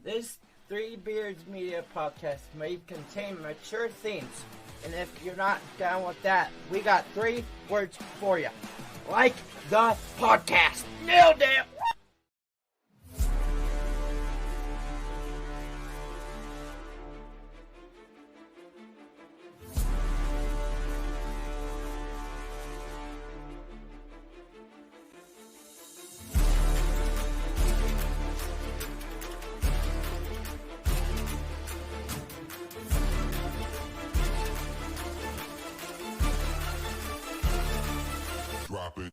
This Three Beards Media podcast may contain mature themes, and if you're not down with that, we got 3 words for you. Like the podcast. Nailed it! Drop it.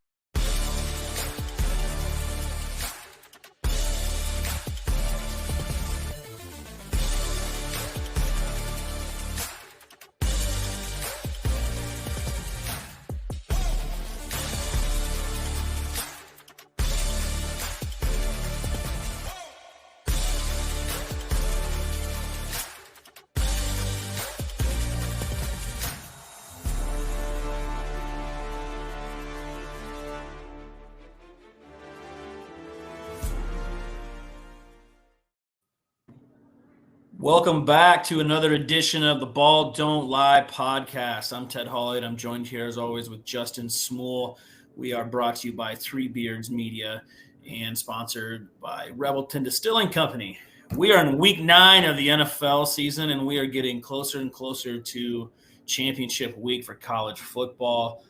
Welcome back to another edition of the Ball Don't Lie podcast. I'm Ted Holliott. I'm joined here as always with Justin Smool. We are brought to you by Three Beards Media and sponsored by Revelton Distilling Company. We are in week 9 of the NFL season, and we are getting closer and closer to championship week for college football.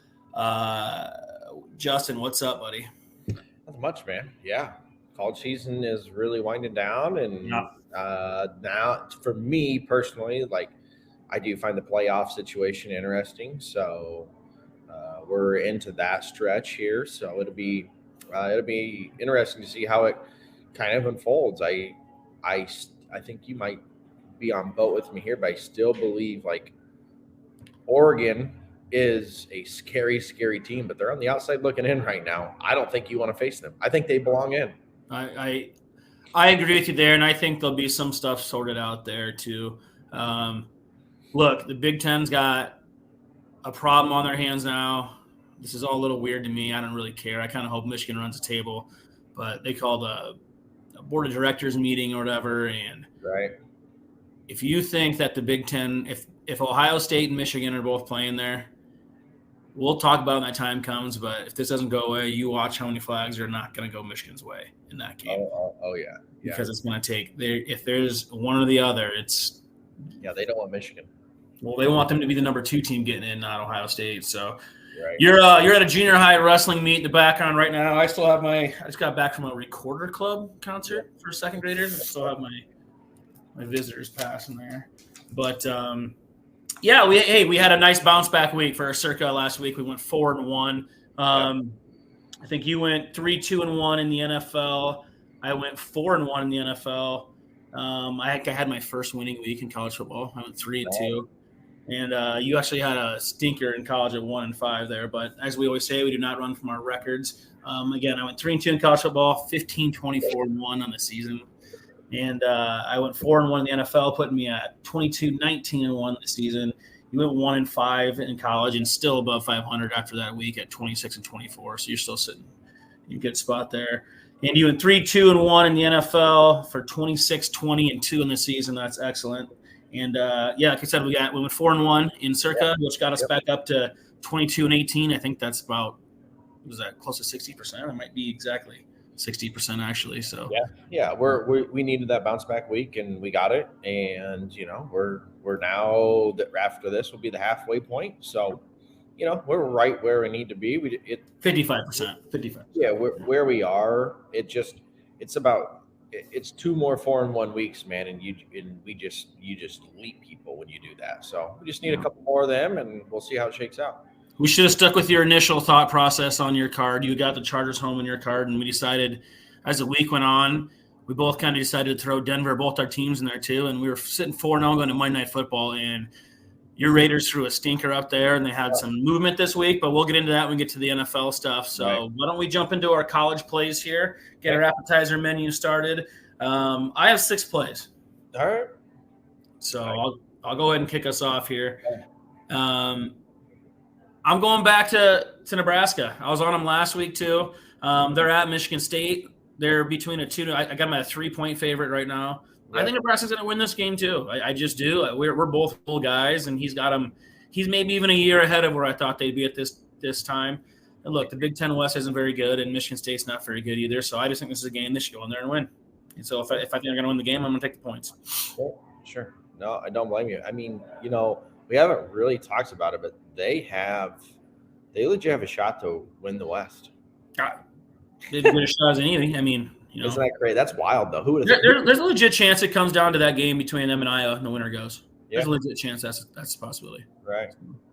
Justin, what's up, buddy? Not much, man. Yeah. College season is really winding down, and now for me personally, like, I do find the playoff situation interesting. So we're into that stretch here. So it'll be interesting to see how it kind of unfolds. I think you might be on boat with me here, but I still believe like Oregon is a scary, scary team, but they're on the outside looking in right now. I don't think you want to face them. I think they belong in. I agree with you there, and I think there'll be some stuff sorted out there too. Look, the Big Ten's got a problem on their hands now. This is all a little weird to me. I don't really care. I kind of hope Michigan runs a table, but they called a board of directors meeting or whatever. And right, if you think that the Big Ten, if Ohio State and Michigan are both playing there, we'll talk about it when that time comes, but if this doesn't go away, you watch how many flags are not going to go Michigan's way in that game. Oh yeah. Because it's going to take – if there's one or the other, it's – yeah, they don't want Michigan. Well, they want them to be the number 2 team getting in, not Ohio State. So right. You're at a junior high wrestling meet in the background right now. I just got back from a Recorder Club concert for second graders. I still have my visitor's pass in there. But yeah, we had a nice bounce back week for our Circa last week. We went 4-1. I think you went 3-2-1 in the NFL. I went 4-1 in the NFL. I had my first winning week in college football. I went 3-2. And you actually had a stinker in college at 1-5 there. But as we always say, we do not run from our records. Again, I went 3-2 in college football, 15-24-1 on the season. And I went 4-1 in the NFL, putting me at 22-19-1 this season. You went 1-5 in college and still above 500 after that week at 26-24. So you're still sitting in a good spot there. And you went 3-2-1 in the NFL for 26-20-2 in the season. That's excellent. And like I said, we went 4-1 in Circa, which got us back up to 22-18. I think that's about, was that close to 60%? It might be exactly 60% actually. So yeah, we needed that bounce back week, and we got it. And we're now that after this will be the halfway point. So we're right where we need to be. 55%. Yeah, where we are. It's 2 more 4-1 weeks, man, and you just leap people when you do that. So we just need a couple more of them, and we'll see how it shakes out. We should have stuck with your initial thought process on your card. You got the Chargers home on your card, and we decided as the week went on, we both kind of decided to throw Denver, both our teams in there too, and we were sitting 4-0 going to Monday Night Football, and your Raiders threw a stinker up there, and they had some movement this week, but we'll get into that when we get to the NFL stuff. So Why don't we jump into our college plays here, get our appetizer menu started. I have 6 plays. All right. So I'll go ahead and kick us off here. I'm going back to Nebraska. I was on them last week too. They're at Michigan State. They're between a 2. I got them at a 3-point favorite right now. I think Nebraska's going to win this game too. I just do. We're both full guys, and he's got them. He's maybe even a year ahead of where I thought they'd be at this time. And look, the Big Ten West isn't very good, and Michigan State's not very good either. So I just think this is a game they should go in there and win. And so if I think they're going to win the game, I'm going to take the points. Cool. Sure. No, I don't blame you. I mean, we haven't really talked about it, but they legit have a shot to win the West. They've got a shot as anything. I mean, isn't that great? That's wild, though. Who would have? There's a legit chance it comes down to that game between them and Iowa, and the winner goes. Yeah. There's a legit chance that's a possibility. Right.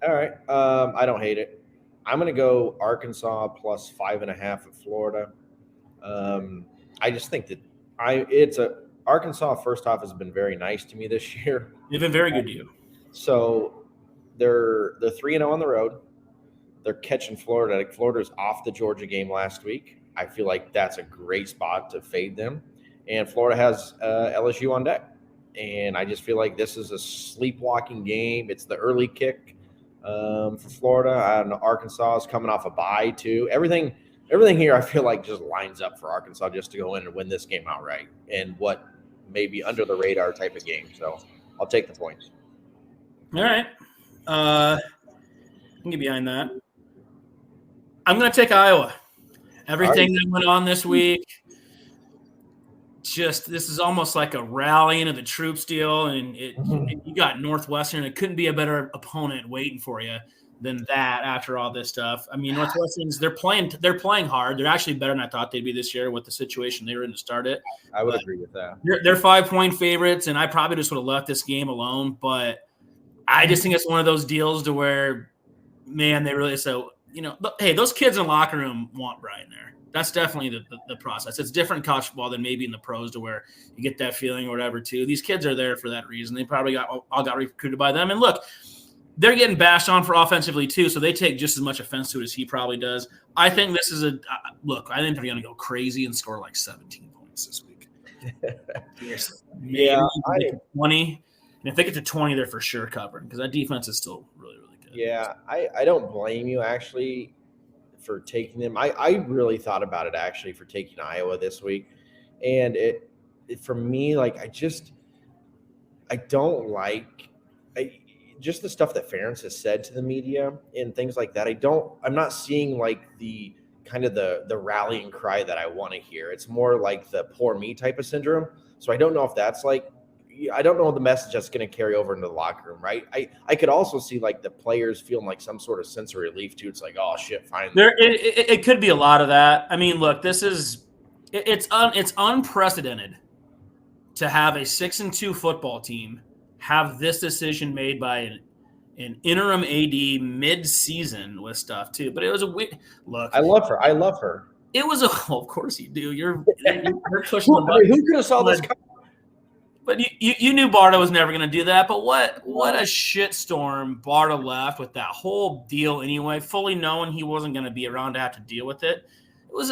All right. I don't hate it. I'm going to go Arkansas plus 5.5 at Florida. I just think that Arkansas first off has been very nice to me this year. They've been very good to you. So they're 3-0 on the road. They're catching Florida. Like Florida's off the Georgia game last week. I feel like that's a great spot to fade them. And Florida has LSU on deck. And I just feel like this is a sleepwalking game. It's the early kick for Florida. And Arkansas is coming off a bye too. Everything here I feel like just lines up for Arkansas just to go in and win this game outright. And what may be under the radar type of game. So I'll take the points. All right. I can get behind that. I'm going to take Iowa. Everything that went on this week, this is almost like a rallying of the troops deal, and you got Northwestern. It couldn't be a better opponent waiting for you than that after all this stuff. I mean, Northwestern's they're playing hard. They're actually better than I thought they'd be this year with the situation they were in to start it. I would agree with that. They're 5-point favorites, and I probably just would have left this game alone. But I just think it's one of those deals to where, man, they really hey, those kids in the locker room want Brian there. That's definitely the process. It's different in college football than maybe in the pros to where you get that feeling or whatever too. These kids are there for that reason. They probably all got recruited by them. And look, they're getting bashed on for offensively too, so they take just as much offense to it as he probably does. I think this is I think they're going to go crazy and score like 17 points this week. Yeah, 20. And if they get to 20, they're for sure covering because that defense is still really, really good. Yeah, I don't blame you actually for taking them. I really thought about it actually for taking Iowa this week. And it for me, like I don't like just the stuff that Ferentz has said to the media and things like that. I'm not seeing like the kind of the rallying cry that I want to hear. It's more like the poor me type of syndrome. So I don't know if that's like, I don't know the message that's going to carry over into the locker room, right? I could also see like the players feeling like some sort of sense of relief too. It's like, oh shit, finally. It could be a lot of that. I mean, look, it's unprecedented to have a 6-2 football team have this decision made by an interim AD mid-season with stuff too. But it was a weird look. I love her. It was of course you do. You're pushing the button. Who could have saw this coming? But you knew Barta was never going to do that. But what a shitstorm Barta left with that whole deal anyway, fully knowing he wasn't going to be around to have to deal with it. It was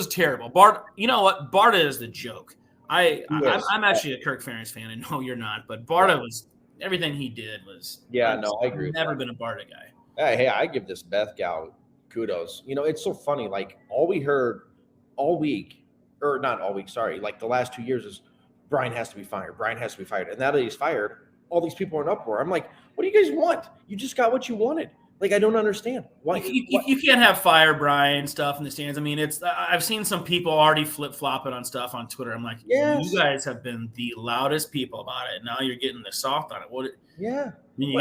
terrible. Barta, you know what? Barta is the joke. I'm actually a Kirk Ferentz fan, and no, you're not. But Barta was everything he did was. Yeah, no, I agree. I've never been a Barta guy. Hey, I give this Beth gal kudos. It's so funny. Like all we heard all week. Or not all week, sorry, like the last 2 years is Brian has to be fired. Brian has to be fired. And now that he's fired, all these people are in uproar. I'm like, what do you guys want? You just got what you wanted. Like, I don't understand. Why? You can't have fire Brian stuff in the stands. I mean, I've seen some people already flip-flopping on stuff on Twitter. I'm like, yes. You guys have been the loudest people about it. Now you're getting the soft on it. Yeah. You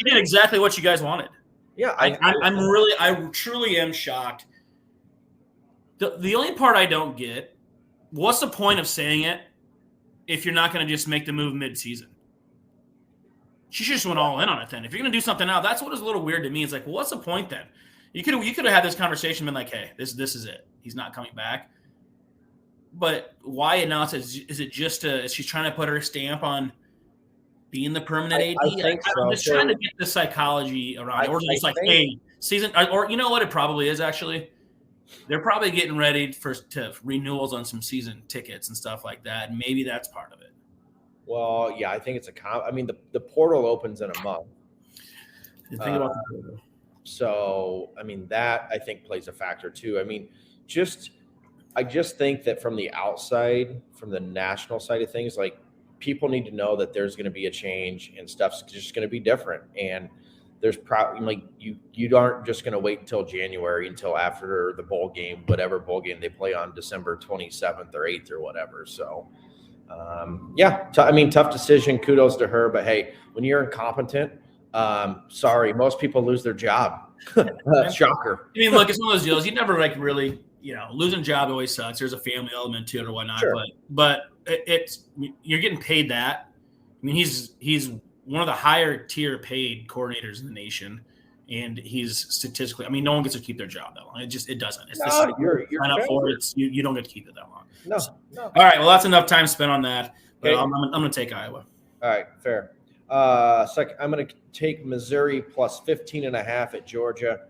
did exactly what you guys wanted. Yeah. I truly am shocked. The only part I don't get, what's the point of saying it if you're not going to just make the move mid-season? She just went all in on it then. If you're going to do something now, that's what is a little weird to me. It's like, well, what's the point then? You could have had this conversation and been like, hey, this is it. He's not coming back. But why announce it? Is it just is she trying to put her stamp on being the permanent AD? I think so. I'm just trying to get the psychology around it. Or just like, hey, season – or you know what it probably is actually? They're probably getting ready to renewals on some season tickets and stuff like that. And maybe that's part of it. Well, yeah, I think it's the portal opens in a month. Think about the portal. So, I mean, that I think plays a factor too. I mean, just I just think that from the outside, from the national side of things, like people need to know that there's going to be a change and stuff's just going to be different. And there's probably like you aren't just going to wait until January until after the bowl game, whatever bowl game they play on December 27th or 8th or whatever. So, tough decision. Kudos to her. But hey, when you're incompetent, sorry, most people lose their job. Shocker. I mean, look, it's one of those deals. You never like really, losing a job always sucks. There's a family element to it or whatnot. Sure. But it's you're getting paid that. I mean, he's one of the higher tier paid coordinators in the nation, and he's statistically. I mean, no one gets to keep their job that long. It doesn't. It's you're sign up for it. You don't get to keep it that long. No. All right. Well, that's enough time spent on that. But Okay. I'm going to take Iowa. All right, fair. Second, I'm going to take Missouri plus 15.5 at Georgia.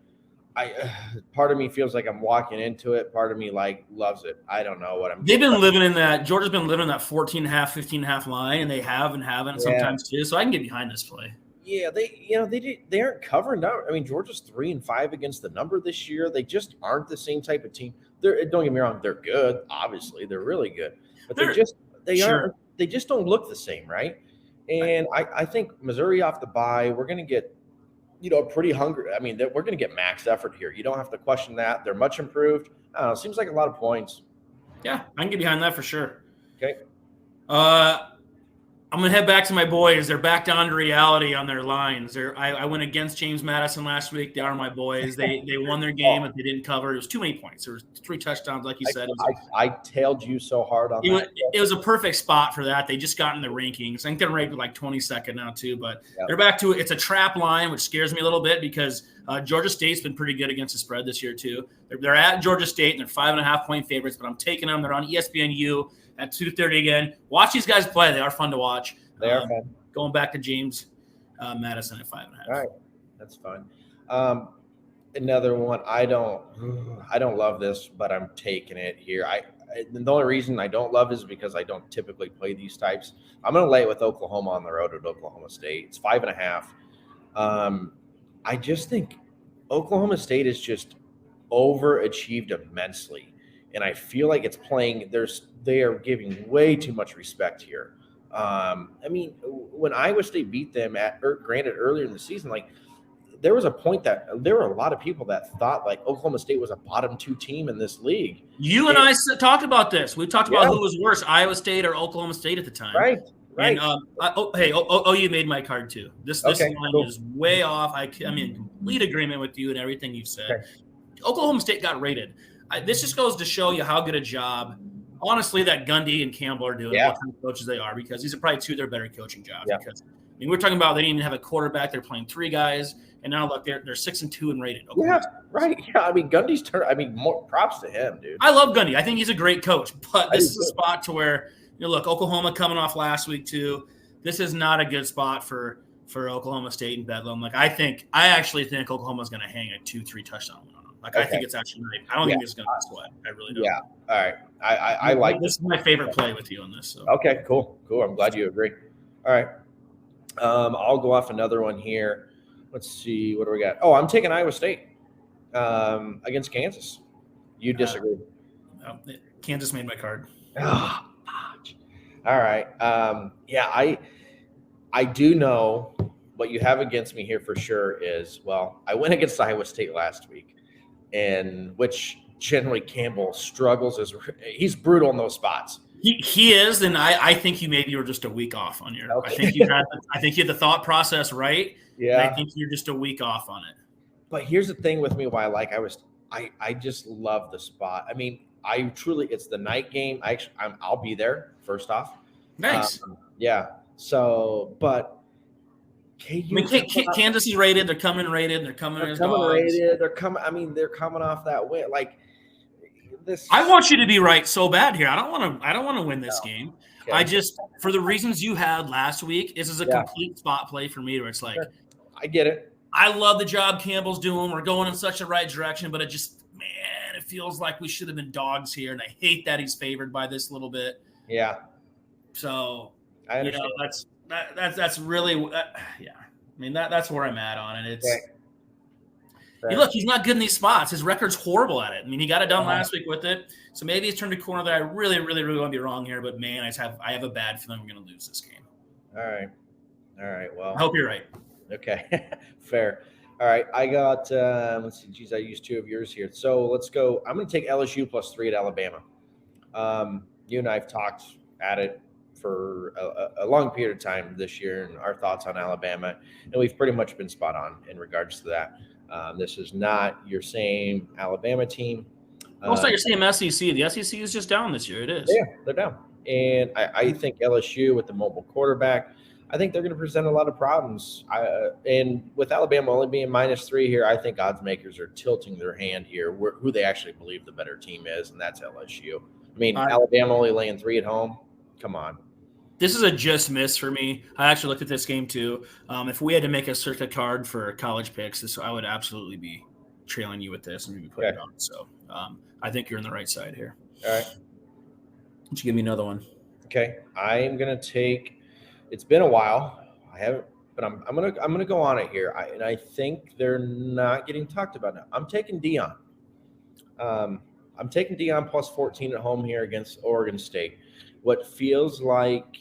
Part of me feels like I'm walking into it. Part of me loves it. I don't know what I'm. They've been living in that. Georgia's been living in that 14.5, 15.5 line, and they have and haven't sometimes too. So I can get behind this play. Yeah, they aren't covering out. I mean, Georgia's 3-5 against the number this year. They just aren't the same type of team. Don't get me wrong, they're good. Obviously, they're really good, but they just don't look the same, right? And I think Missouri off the bye, we're going to get, pretty hungry. I mean, we're going to get max effort here. You don't have to question that. They're much improved. I don't know. It seems like a lot of points. Yeah, I can get behind that for sure. Okay. I'm going to head back to my boys. They're back down to reality on their lines. I went against James Madison last week. They are my boys. They won their game, but they didn't cover. It was too many points. There was 3 touchdowns, like you said. I tailed you so hard on that. It was a perfect spot for that. They just got in the rankings. I think they're ranked like 22nd now too, but they're back to it. It's a trap line, which scares me a little bit because Georgia State's been pretty good against the spread this year too. They're at Georgia State and they're 5.5-point favorites, but I'm taking them. They're on ESPNU at 2:30 again. Watch these guys play. They are fun to watch. They are fun. Going back to James Madison at 5.5. All right, that's fine. Another one. I don't love this, but I'm taking it here. The only reason I don't love is because I don't typically play these types. I'm going to lay it with Oklahoma on the road at Oklahoma State. It's 5.5. I just think Oklahoma State has just overachieved immensely, and I feel like it's playing. They are giving way too much respect here. I mean, when Iowa State beat them granted earlier in the season, there was a point that there were a lot of people that thought Oklahoma State was a bottom 2 team in this league. You and I talked about this. We talked about who was worse, Iowa State or Oklahoma State at the time. Right. And you made my card too. This line is way off. I'm in complete agreement with you and everything you've said. Okay. Oklahoma State got rated. This just goes to show you how good a job, honestly, that Gundy and Campbell are doing, what kind of coaches they are, because these are probably 2 of their better coaching jobs. Yeah. Because we're talking about they didn't even have a quarterback; they're playing 3 guys, and now look, they're 6-2 and rated. Yeah, right. Yeah, I mean Gundy's turn. I mean, more props to him, dude. I love Gundy. I think he's a great coach, but this is a spot to where look, Oklahoma coming off last week too. This is not a good spot for Oklahoma State and Bedlam. I actually think Oklahoma's going to hang a 2-3 touchdown win on them. I think it's actually great. I don't think it's going to sweat. I really don't. Yeah. All right. I like this. Is my favorite play with you on this. So. Okay. Cool. I'm glad you agree. All right. I'll go off another one here. Let's see. What do we got? Oh, I'm taking Iowa State against Kansas. You disagree? Kansas made my card. Oh, all right. I do know what you have against me here for sure is, I went against Iowa State last week, and which generally Campbell struggles. He's brutal in those spots. He is, and I think you maybe were just a week off on your. Okay. I think you had the thought process right. Yeah. And I think you're just a week off on it. But here's the thing with me: why I just love the spot. I mean, it's the night game. I'll be there first off. Nice. Yeah. So, but Kansas is rated. They're coming rated. They're coming rated. They're coming. I mean, they're coming off that win. I want you to be right so bad here. I don't want to win this game. Okay. I just, for the reasons you had last week, this is a complete spot play for me where it's like, I get it. I love the job Campbell's doing. We're going in such a right direction, but it feels like we should have been dogs here. And I hate that he's favored by this little bit. Yeah. So, that's really, I mean, that's where I'm at on it. It's, Look, he's not good in these spots. His record's horrible at it. I mean, he got it done last week with it. So maybe he's turned a corner there. I really, really, really want to be wrong here. But, man, I have a bad feeling we're going to lose this game. All right. Well, I hope you're right. Okay. Fair. All right. I got, let's see. Geez, I used 2 of yours here. So let's go. I'm going to take LSU +3 at Alabama. You and I have talked at it for a long period of time this year and our thoughts on Alabama. And we've pretty much been spot on in regards to that. This is not your same Alabama team. It's not your same SEC. The SEC is just down this year. It is. Yeah, they're down. And I think LSU with the mobile quarterback, I think they're going to present a lot of problems. And with Alabama only being -3 here, I think odds makers are tilting their hand here who they actually believe the better team is, and that's LSU. I mean, Alabama only laying 3 at home. Come on. This is a just miss for me. I actually looked at this game too. If we had to make a circuit card for college picks, I would absolutely be trailing you with this and maybe put it on. So I think you're on the right side here. All right. Why don't you give me another one? Okay. I am going to take – it's been a while. I haven't – but I'm gonna go on it here. And I think they're not getting talked about now. I'm taking Deion. I'm taking Deion +14 at home here against Oregon State. What feels like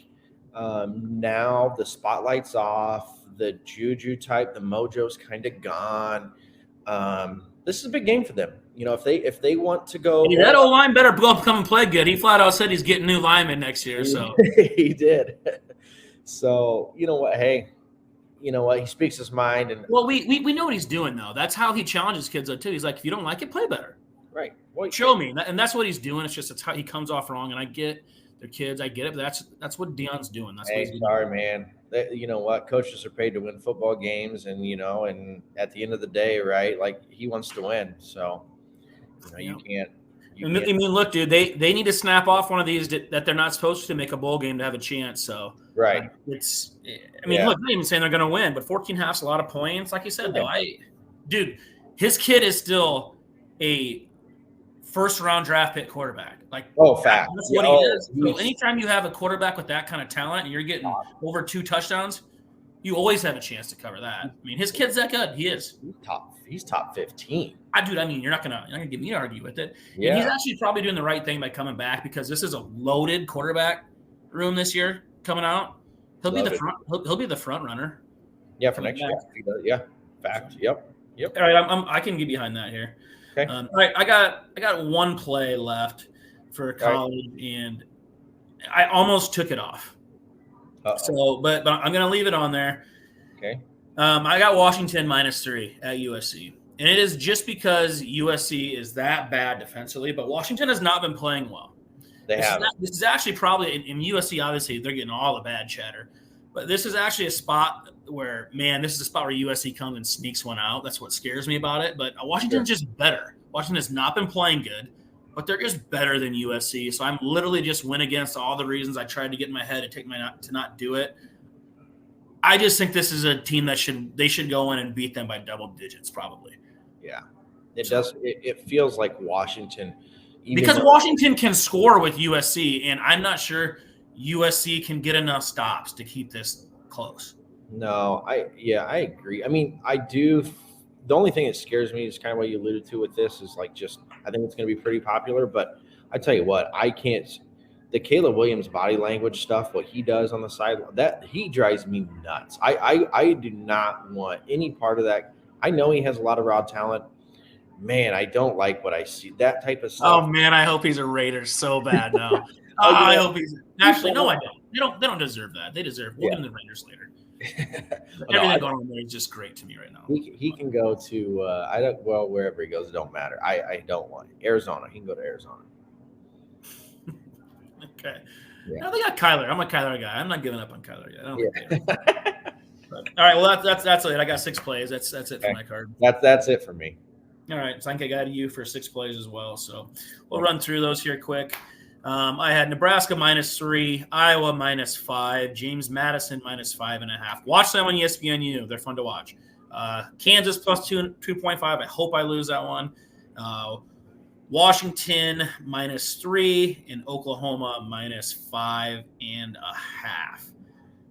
now the spotlight's off, the juju type, the mojo's kind of gone. This is a big game for them. You know, if they want to go, that old line better come and play good. He flat out said he's getting new linemen next year. So he did. So you know what? Hey, you know what? He speaks his mind, and we know what he's doing though. That's how he challenges kids though too. He's like, if you don't like it, play better. Right. Well, show me, and that's what he's doing. It's just how he comes off wrong, and I get. They're kids. I get it, but that's what Deion's doing. That's what he's doing. Sorry, man. You know what? Coaches are paid to win football games, and and at the end of the day, right? Like he wants to win, so you can't. I mean, look, dude. They need to snap off one of these that they're not supposed to make a bowl game to have a chance. So right. Look, I'm not even saying they're going to win, but 14.5 is a lot of points. Like you said, though, dude, his kid is still a first-round draft pick quarterback. Like, fact. That's what he is. So anytime you have a quarterback with that kind of talent and you're getting over 2 touchdowns, you always have a chance to cover that. I mean, his kid's that good. He is. He's top 15. You're not gonna get me to argue with it. Yeah. And he's actually probably doing the right thing by coming back because this is a loaded quarterback room this year coming out. He'll be the front runner. Yeah, for next year. Yeah. Fact. Yep. All right, I can get behind that here. Okay. All right, I got one play left for college, and I almost took it off. Uh-oh. So, but I'm going to leave it on there. Okay. I got Washington -3 at USC, and it is just because USC is that bad defensively, but Washington has not been playing well. This is actually probably in USC. Obviously, they're getting all the bad chatter, but this is actually a spot where, this is a spot where USC comes and sneaks one out. That's what scares me about it. But Washington's just better. Washington has not been playing good, but they're just better than USC. So I'm literally just went against all the reasons I tried to get in my head to not do it. I just think this is a team that should go in and beat them by double digits, probably. Yeah, it does. It feels like Washington, because Washington can score with USC, and I'm not sure USC can get enough stops to keep this close. No, I agree. I mean, I do. The only thing that scares me is kind of what you alluded to with this is I think it's going to be pretty popular. But I tell you what, I can't. The Caleb Williams body language stuff, what he does on the side, that he drives me nuts. I do not want any part of that. I know he has a lot of raw talent. Man, I don't like what I see. That type of stuff. Oh man, I hope he's a Raider so bad now. I hope he's actually no. I don't. They don't deserve that. They deserve. We'll give them the Raiders later. Everything going on there is just great to me right now. He can go to wherever he goes, it don't matter. I don't want it. Arizona. He can go to Arizona. Okay. Yeah. No, they got Kyler. I'm a Kyler guy. I'm not giving up on Kyler yet. All right. Well, that's it. I got 6 plays. That's it for my card. That's it for me. All right. So I think I got you for 6 plays as well. So we'll run through those here quick. I had Nebraska -3, Iowa -5, James Madison -5.5. Watch them on ESPNU. They're fun to watch. Kansas +2.5. I hope I lose that one. Washington -3 and Oklahoma -5.5.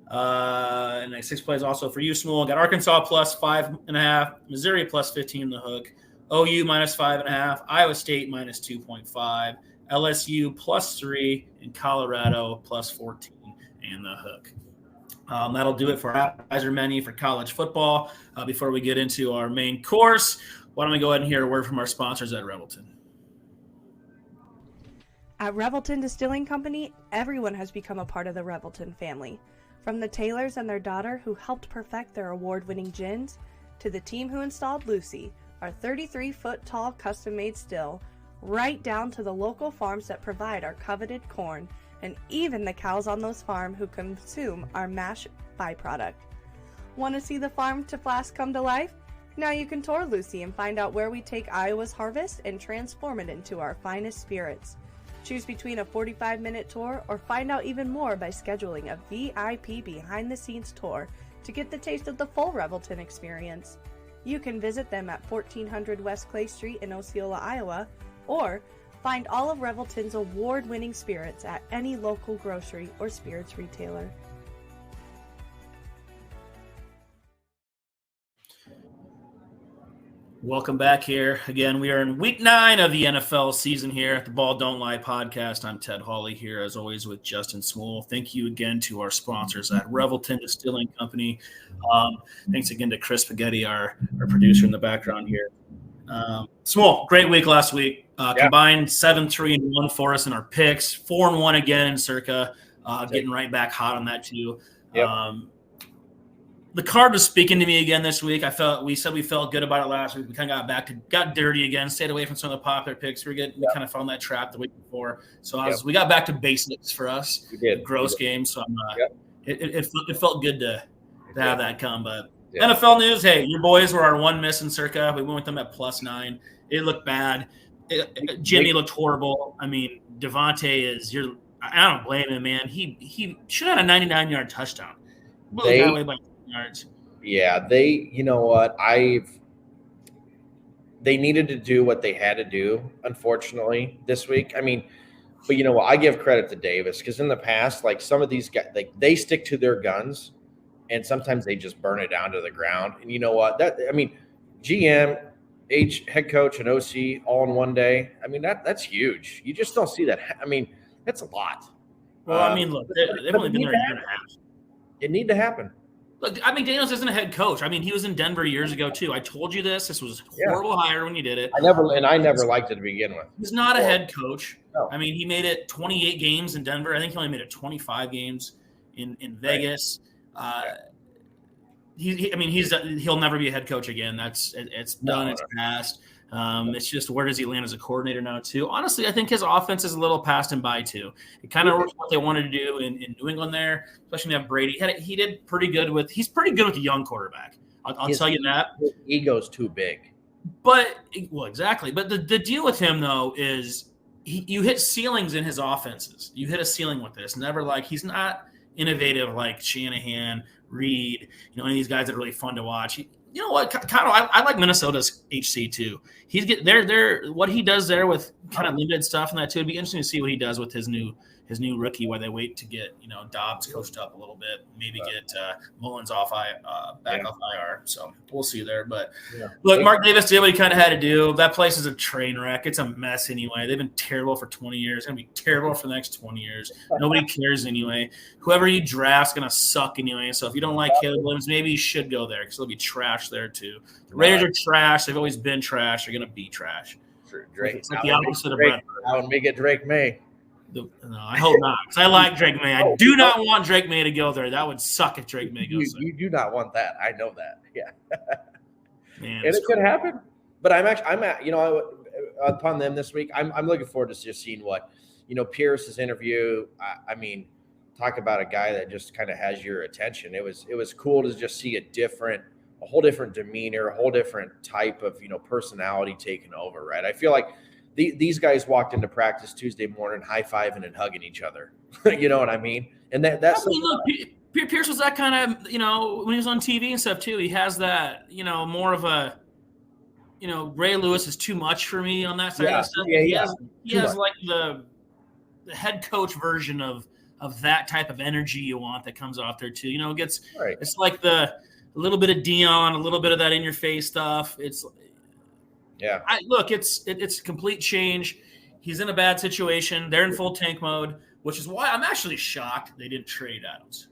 And 6 plays also for you, Small. Got Arkansas plus 5.5, Missouri plus 15 in the hook, OU minus 5.5, Iowa State minus 2.5, LSU plus 3, and Colorado plus 14 in the hook. That'll do it for our appetizer menu for college football. Before we get into our main course, why don't we go ahead and hear a word from our sponsors at Revelton. At Revelton Distilling Company, everyone has become a part of the Revelton family. From the Taylors and their daughter who helped perfect their award-winning gins, to the team who installed Lucy, our 33-foot-tall custom-made still, right down to the local farms that provide our coveted corn, and even the cows on those farms who consume our mash byproduct. Want to see the farm to flask come to life? Now you can tour Lucy and find out where we take Iowa's harvest and transform it into our finest spirits. Choose between a 45-minute tour or find out even more by scheduling a VIP behind-the-scenes tour to get the taste of the full Revelton experience. You can visit them at 1400 West Clay Street in Osceola, Iowa, or find all of Revelton's award-winning spirits at any local grocery or spirits retailer. Welcome back here. Again, we are in week 9 of the NFL season here at the Ball Don't Lie podcast. I'm Ted Hawley here, as always, with Justin Small. Thank you again to our sponsors at Revelton Distilling Company. Thanks again to Chris Spaghetti, our producer in the background here. Small, great week last week. Combined 7-3-1 for us in our picks. 4-1 again in Circa. Getting right back hot on that too. Yep. The card was speaking to me again this week. We said we felt good about it last week. We kind of got dirty again, stayed away from some of the popular picks. We kind of found that trap the week before. So we got back to basics for us. We did. Gross game. So it felt good to have that come. But NFL news, hey, your boys were our one miss in Circa. We went with them at +9. It looked bad. Jimmy looked horrible. I mean, Devontae I don't blame him, man. He should have had a 99-yard touchdown. That way by yards. Yeah, you know what? They needed to do what they had to do, unfortunately, this week. I mean, but you know what? I give credit to Davis because in the past, like some of these guys, like they stick to their guns and sometimes they just burn it down to the ground. And you know what? GM, head coach, and OC all in one day. I mean, that's huge. You just don't see that. I mean, that's a lot. Well, I mean, look, they've only been there a year and a half. It need to happen. Look, I mean, Daniels isn't a head coach. I mean, he was in Denver years ago too. I told you this. This was horrible hire when you did it. I never liked it to begin with. He's not a head coach. No. I mean, he made it 28 games in Denver. I think he only made it 25 games in Vegas. Right. He'll never be a head coach again. It's done. It's past. It's just where does he land as a coordinator now too? Honestly, I think his offense is a little passed him by too. It kind of worked what they wanted to do in New England there, especially when you have Brady. He did pretty good he's pretty good with a young quarterback. I'll tell you that. His ego's too big. Exactly. But the deal with him though is you hit ceilings in his offenses. You hit a ceiling with this. He's not innovative like Shanahan, Reed, any of these guys that are really fun to watch. You know what, Kyle? I like Minnesota's HC too. He's what he does there with kind of limited stuff and that too. It'd be interesting to see what he does with his new rookie, where they wait to get Dobbs coached up a little bit, maybe get Mullins off off IR. So we'll see there. But look, Mark Davis did what he kind of had to do. That place is a train wreck. It's a mess anyway. They've been terrible for 20 years. It's gonna be terrible for the next 20 years. Nobody cares anyway. Whoever you draft's gonna suck anyway. So if you don't like Caleb Williams, maybe you should go there because they'll be trash there too. The Raiders are trash. They've always been trash. They're gonna be trash. Drake. It's like the opposite of Brett. I would make it Drake May. No, I hope not. Because I like Drake May. I do not want Drake May to go there. That would suck if Drake May goes there. You do not want that. I know that. Yeah. Man, and it could happen. But I'm upon them this week. I'm looking forward to just seeing what, Pierce's interview. I mean, talk about a guy that just kind of has your attention. It was cool to just see a whole different demeanor, a whole different type of, personality taking over, right? I feel like these guys walked into practice Tuesday morning high-fiving and hugging each other. You know what I mean? And that's look, Pierce was that kind of, when he was on TV and stuff too. He has that, more of a, Ray Lewis is too much for me on that side of stuff. He has like the head coach version of of that type of energy you want that comes off there too. It gets Right. it's like a little bit of Dion, a little bit of that in your face stuff. It's a complete change. He's in a bad situation. They're in full tank mode, which is why I'm actually shocked they didn't trade Adams.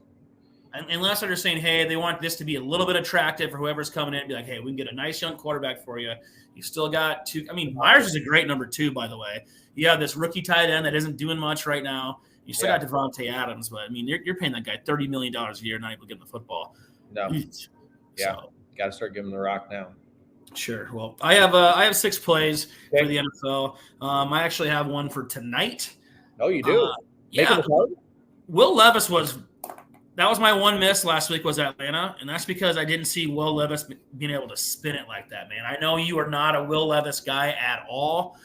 Unless they're saying, hey, they want this to be a little bit attractive for whoever's coming in and be like, hey, we can get a nice young quarterback for you. You still got two. I mean, Myers is a great number 2, by the way. You have this rookie tight end that isn't doing much right now. You still got Devontae Adams, but I mean, you're paying that guy $30 million a year, not able to get him the football. No. Yeah. Got to start giving him the rock now. Sure. Well, I have 6 plays for the NFL. I actually have one for tonight. Oh, you do? Yeah. Will Levis that was my one miss last week was Atlanta, and that's because I didn't see Will Levis being able to spin it like that, man. I know you are not a Will Levis guy at all.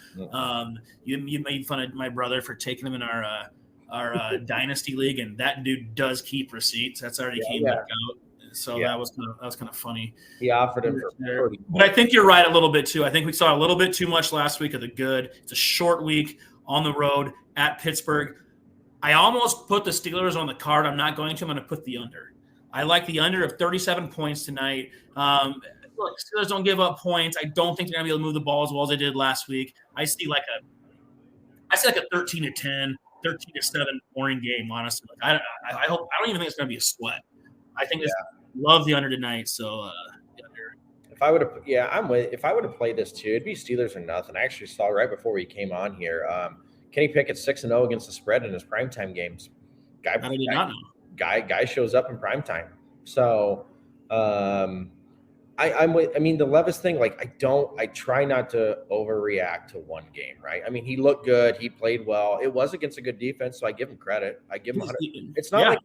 You made fun of my brother for taking him in our dynasty league, and that dude does keep receipts. That's already came back out. So that was kind of funny. He offered him for 30. But I think you're right a little bit too. I think we saw a little bit too much last week of the good. It's a short week on the road at Pittsburgh. I almost put the Steelers on the card. I'm not going to. I'm going to put the under. I like the under of 37 points tonight. Look, Steelers don't give up points. I don't think they're going to be able to move the ball as well as they did last week. I see like a 13-10, 13-7 boring game. Honestly, I don't even think it's going to be a sweat. I think love the under tonight. So the under. If I would have, if I would have played this too, it'd be Steelers or nothing. I actually saw right before we came on here. Kenny Pickett's 6-0 against the spread in his primetime games. Guy shows up in primetime. So I'm with. I mean, the Levis thing. Like I try not to overreact to one game, right? I mean, he looked good. He played well. It was against a good defense, so I give him credit. I give him 100. It's not like,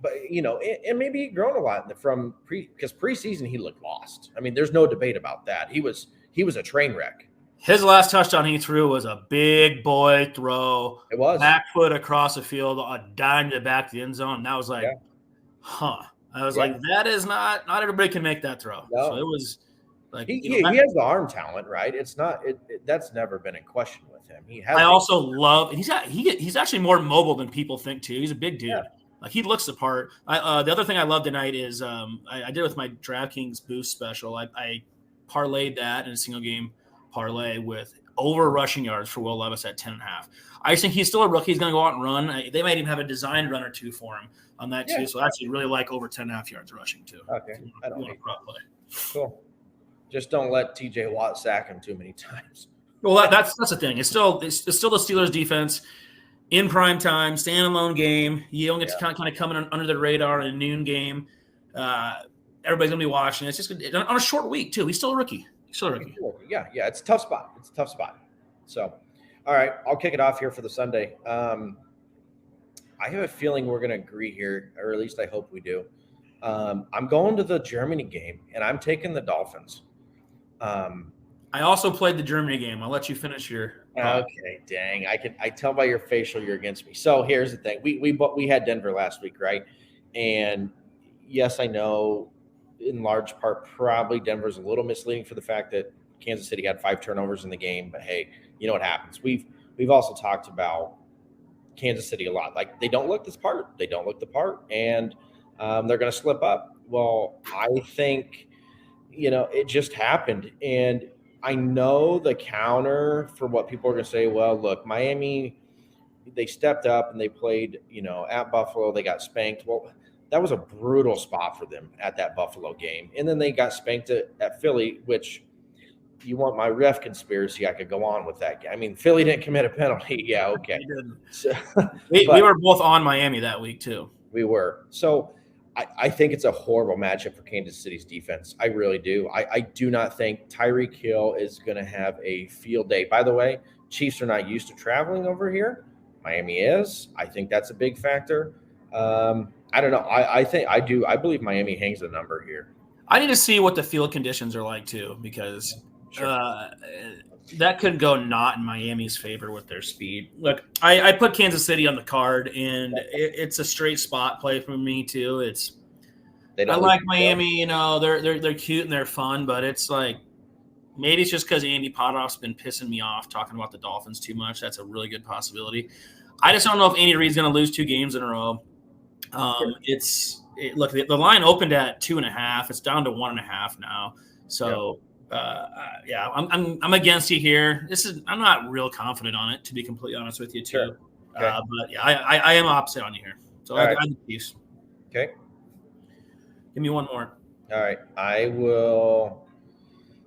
but and maybe he's grown a lot because preseason he looked lost. I mean, there's no debate about that. He was a train wreck. His last touchdown he threw was a big boy throw. It was back foot across the field, a dime to the back of the end zone. And that was like, I was like, that is not everybody can make that throw. No. So it was like he has the arm talent, right? It's not that's never been in question with him. I also love, and he's actually more mobile than people think too. He's a big dude. Yeah. Like he looks the part. The other thing I love tonight is I did with my DraftKings boost special. I parlayed that in a single game parlay with over rushing yards for Will Levis at 10.5. I just think he's still a rookie. He's going to go out and run. They might even have a designed run or two for him on that too. So I actually really like over 10.5 yards rushing too. Okay. I don't hate prop play. Cool. Just don't let TJ Watt sack him too many times. Well, that's the thing. It's still the Steelers defense in prime time, standalone game. You don't get to kind of come in under the radar in a noon game. Everybody's going to be watching. It's just on a short week too. He's still a rookie. Yeah, it's a tough spot. So, all right, I'll kick it off here for the Sunday. I have a feeling we're going to agree here, or at least I hope we do. I'm going to the Germany game, and I'm taking the Dolphins. I also played the Germany game. I'll let you finish your. Okay, dang. I tell by your facial you're against me. So here's the thing: we had Denver last week, right? And yes, I know. In large part, probably Denver's a little misleading for the fact that Kansas City had 5 turnovers in the game. But hey, you know what happens. We've also talked about Kansas City a lot. Like they don't look the part. And they're going to slip up. Well, I think it just happened, and I know the counter for what people are going to say. Well, look, Miami, they stepped up and they played. At Buffalo, they got spanked. Well. That was a brutal spot for them at that Buffalo game. And then they got spanked at Philly, which you want my ref conspiracy, I could go on with that. I mean, Philly didn't commit a penalty. Yeah, okay. So, we were both on Miami that week too. We were. So I think it's a horrible matchup for Kansas City's defense. I really do. I do not think Tyreek Hill is going to have a field day. By the way, Chiefs are not used to traveling over here. Miami is. I think that's a big factor. I don't know. I believe Miami hangs the number here. I need to see what the field conditions are like too, because that could go not in Miami's favor with their speed. Look, I put Kansas City on the card, and it's a straight spot play for me too. I like Miami. They're cute and they're fun, but it's like maybe it's just because Andy Potoff's been pissing me off talking about the Dolphins too much. That's a really good possibility. I just don't know if Andy Reid's going to lose 2 games in a row. Look, the line opened at 2.5. It's down to 1.5 now. So, yeah, I'm against you here. I'm not real confident on it, to be completely honest with you, too. Sure. Okay. But yeah, I am opposite on you here. So I the Chiefs. Okay. Give me one more. All right. I will.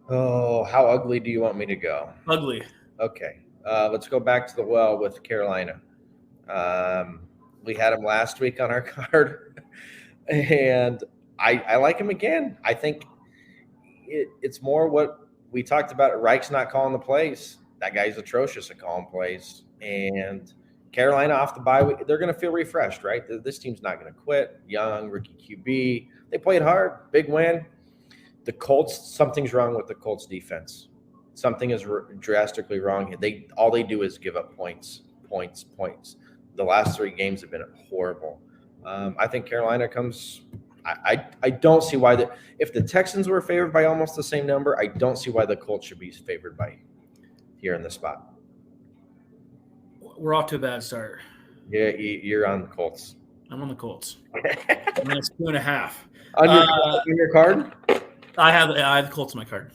Oh, how ugly do you want me to go? Ugly. Okay. Let's go back to the well with Carolina. We had him last week on our card, and I like him again. I think it's more what we talked about. Reich's not calling the plays. That guy's atrocious at calling plays. And Carolina off the bye week, they're going to feel refreshed, right? This team's not going to quit. Young, rookie QB. They played hard. Big win. The Colts, something's wrong with the Colts defense. Something is drastically wrong. All they do is give up points. The last 3 games have been horrible. I think Carolina comes. I don't see why if the Texans were favored by almost the same number, I don't see why the Colts should be favored by here in the spot. We're off to a bad start. Yeah, you're on the Colts. I'm on the Colts. Minus 2.5. On your card? I have the Colts on my card.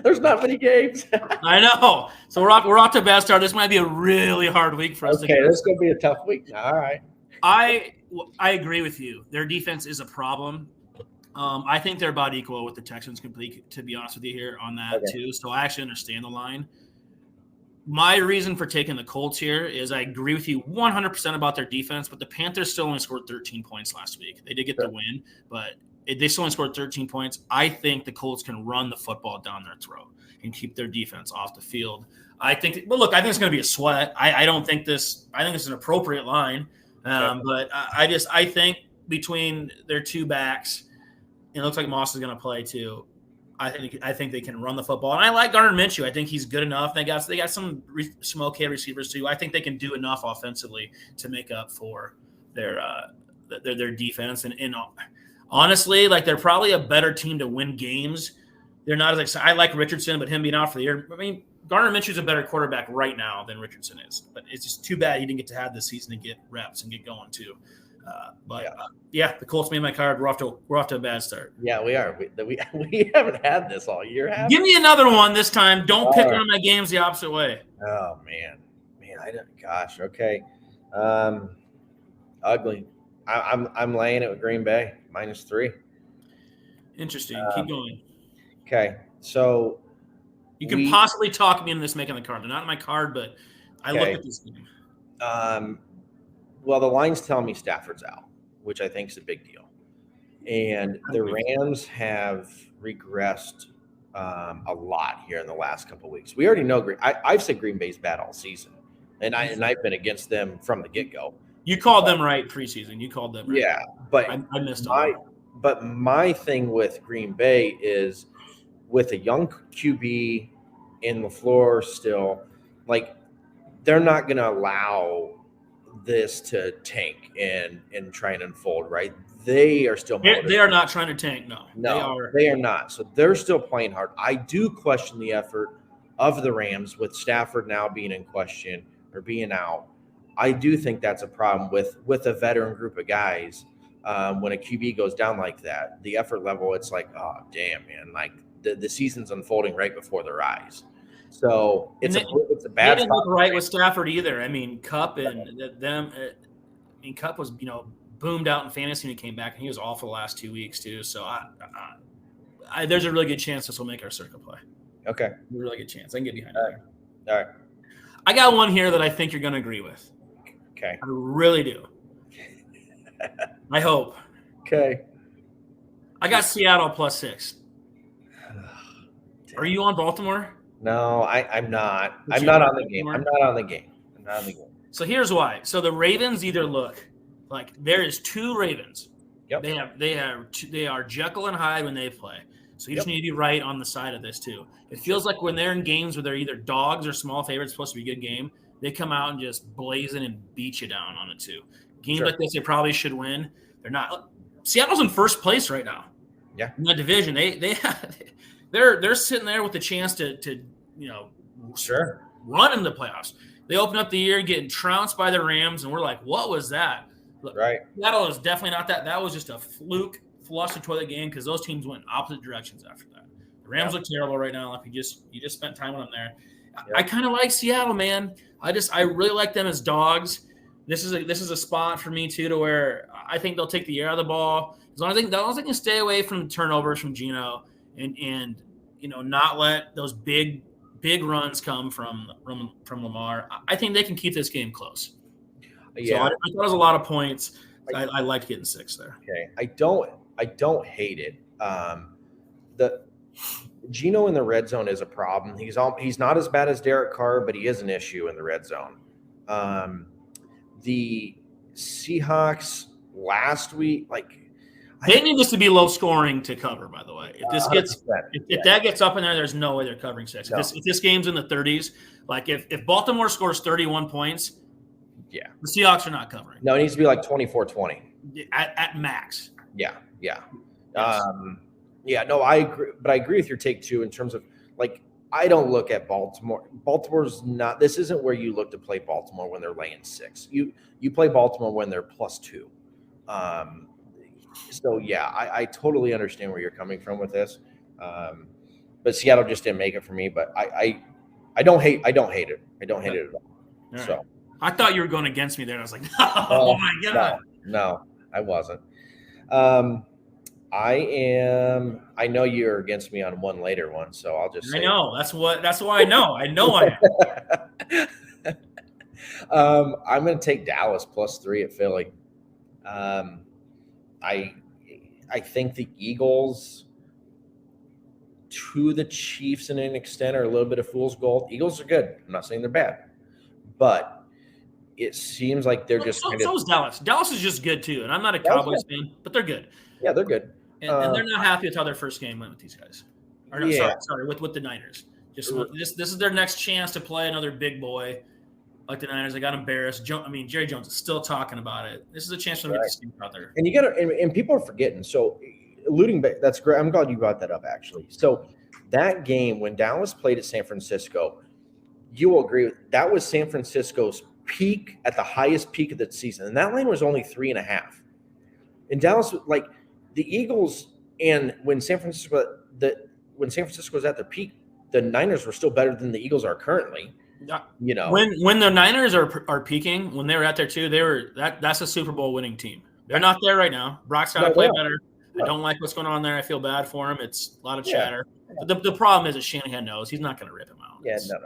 There's not many games. I know. So we're off to a bad start. This might be a really hard week for us. Okay, this is going to be a tough week now. All right. I agree with you. Their defense is a problem. I think they're about equal with the Texans, to be honest with you here on that too. So I actually understand the line. My reason for taking the Colts here is I agree with you 100% about their defense, but the Panthers still only scored 13 points last week. They did get the win, but they still only scored 13 points. I think the Colts can run the football down their throat and keep their defense off the field. I think it's going to be a sweat. I think this is an appropriate line. But I think between their 2 backs, it looks like Moss is going to play too. I think they can run the football, and I like Gardner Minshew. I think he's good enough. They got some okay receivers too. I think they can do enough offensively to make up for their defense. And honestly, like they're probably a better team to win games. They're not as excited. I like Richardson, but him being out for the year. I mean, Gardner Minshew's a better quarterback right now than Richardson is, but it's just too bad he didn't get to have this season to get reps and get going too. The Colts made my card. We're off to a bad start. Yeah, we are. We haven't had this all year. Give me another one this time. Don't pick one of my games the opposite way. Oh man, I don't. Gosh, okay. Ugly. I'm laying it with Green Bay -3. Interesting. Keep going. Okay, so you can possibly talk me into this making the card. They're not in my card, but I look at this game. Well, the line's telling me Stafford's out, which I think is a big deal. And the Rams have regressed a lot here in the last couple of weeks. We already know I've said Green Bay's bad all season, and I've been against them from the get-go. You called them right preseason. You called them right. Yeah, but I missed on that. But my thing with Green Bay is with a young QB in LaFleur still, like they're not going to allow this to tank and try and unfold, right? They are still motivated. They are not trying to tank, no. They are not. So they're still playing hard. I do question the effort of the Rams with Stafford now being in question or being out. I do think that's a problem with a veteran group of guys. When a QB goes down like that, the effort level, it's like, oh, damn, man. Like the season's unfolding right before their eyes. So it's a bad. They didn't look right with Stafford either. I mean, Kupp and them. Kupp was boomed out in fantasy when he came back, and he was off for the last 2 weeks too. So there's a really good chance this will make our circuit play. Okay, a really good chance. I can get behind it. All right. I got one here that I think you're going to agree with. Okay. I really do. I hope. Okay. I got Seattle +6. Are you on Baltimore? No, I'm not. I'm not on the game. I'm not on the game. So here's why. So the Ravens either look like there is 2 Ravens. Yep. They are Jekyll and Hyde when they play. So you just need to be right on the side of this too. It feels like when they're in games where they're either dogs or small favorites, supposed to be a good game, they come out and just blaze in and beat you down on it too. Games like this, they probably should win. They're not. Seattle's in first place right now. Yeah. In the division, they're sitting there with the chance to run in the playoffs. They opened up the year getting trounced by the Rams, and we're like, what was that? Look, Right. Seattle is definitely not that. That was just a fluke, flush the toilet game because those teams went in opposite directions after that. The Rams look terrible right now. Like you just spent time on them there. I kind of like Seattle, man. I really like them as dogs. This is a spot for me too, to where I think they'll take the air out of the ball as long as they can stay away from turnovers from Geno and not let those big runs come from Lamar. I think they can keep this game close. Yeah, so I thought it was a lot of points. I liked getting 6 there. Okay, I don't hate it. The Geno in the red zone is a problem. He's not as bad as Derek Carr, but he is an issue in the red zone. The Seahawks last week, they need this to be low scoring to cover. By the way, if this gets if that gets up in there's no way they're covering 6. No. If this game's in the 30s, like if Baltimore scores 31 points, the Seahawks are not covering. No, it needs to be like 24-20 at max. Yeah. Yes. No, I agree, but I agree with your take too in terms of I don't look at Baltimore. Baltimore's not. This isn't where you look to play Baltimore when they're laying 6. You play Baltimore when they're +2. So I totally understand where you're coming from with this. But Seattle just didn't make it for me. But I don't hate it. I don't hate it at all. Right. So I thought you were going against me there. I was like, oh my god. No, I wasn't. I know you're against me on one later one, so I'll just say. I know. That's why I know. I know I am. I'm going to take Dallas +3 at Philly. I think the Eagles to the Chiefs in an extent are a little bit of fool's gold. Eagles are good. I'm not saying they're bad, but it seems like they're just so is Dallas. Dallas is just good too, and I'm not a Cowboys fan, but they're good. Yeah, they're good. And they're not happy with how their first game went with these guys. Or no, sorry, with the Niners. This is their next chance to play another big boy like the Niners. They got embarrassed. Jerry Jones is still talking about it. This is a chance for them to get this team out there. And you got to, and people are forgetting. So, alluding back, that's great. I'm glad you brought that up. Actually, so that game when Dallas played at San Francisco, you will agree that was San Francisco's peak at the highest peak of the season, and that line was only 3.5. And Dallas, the Eagles, and when San Francisco was at their peak, the Niners were still better than the Eagles are currently. When the Niners are peaking, when they were out there too, that's a Super Bowl winning team. They're not there right now. Brock's got to play better. I don't like what's going on there. I feel bad for him. It's a lot of chatter. But the problem is that Shanahan knows he's not going to rip him out. Yeah, no.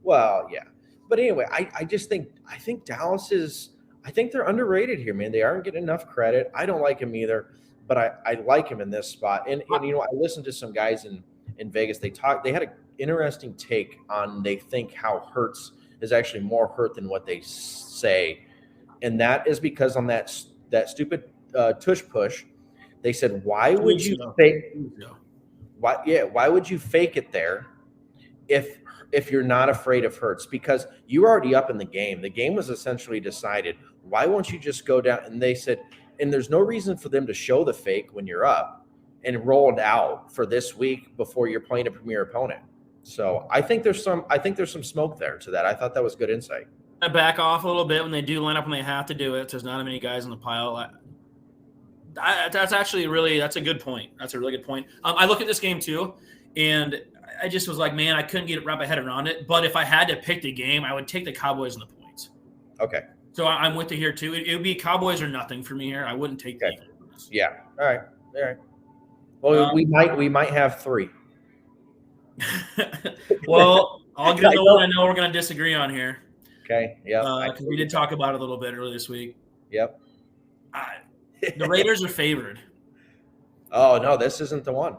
Well, yeah, but anyway, I think Dallas is. I think they're underrated here, man. They aren't getting enough credit. I don't like him either, but I like him in this spot. And I listened to some guys in Vegas. They had an interesting take on they think how Hurts is actually more hurt than what they say, and that is because on that stupid tush push, they said, why would you fake? Why would you fake it there if you're not afraid of Hurts? Because you were already up in the game. The game was essentially decided. Why won't you just go down? And they said, and there's no reason for them to show the fake when you're up and roll it out for this week before you're playing a premier opponent. So I think there's some smoke there to that. I thought that was good insight. I back off a little bit when they do line up when they have to do it. There's not many guys on the pile. That's a good point. That's a really good point. I look at this game too, and I just was like, man, I couldn't wrap my head around it. But if I had to pick the game, I would take the Cowboys and the points. Okay. So I'm with you here too. It would be Cowboys or nothing for me here. I wouldn't take the Eagles. Yeah. All right. Well, we might have 3. Well, I'll get the one I know we're going to disagree on here. Okay. Yeah. Because we did talk about it a little bit earlier this week. Yep. The Raiders are favored. Oh no, this isn't the one.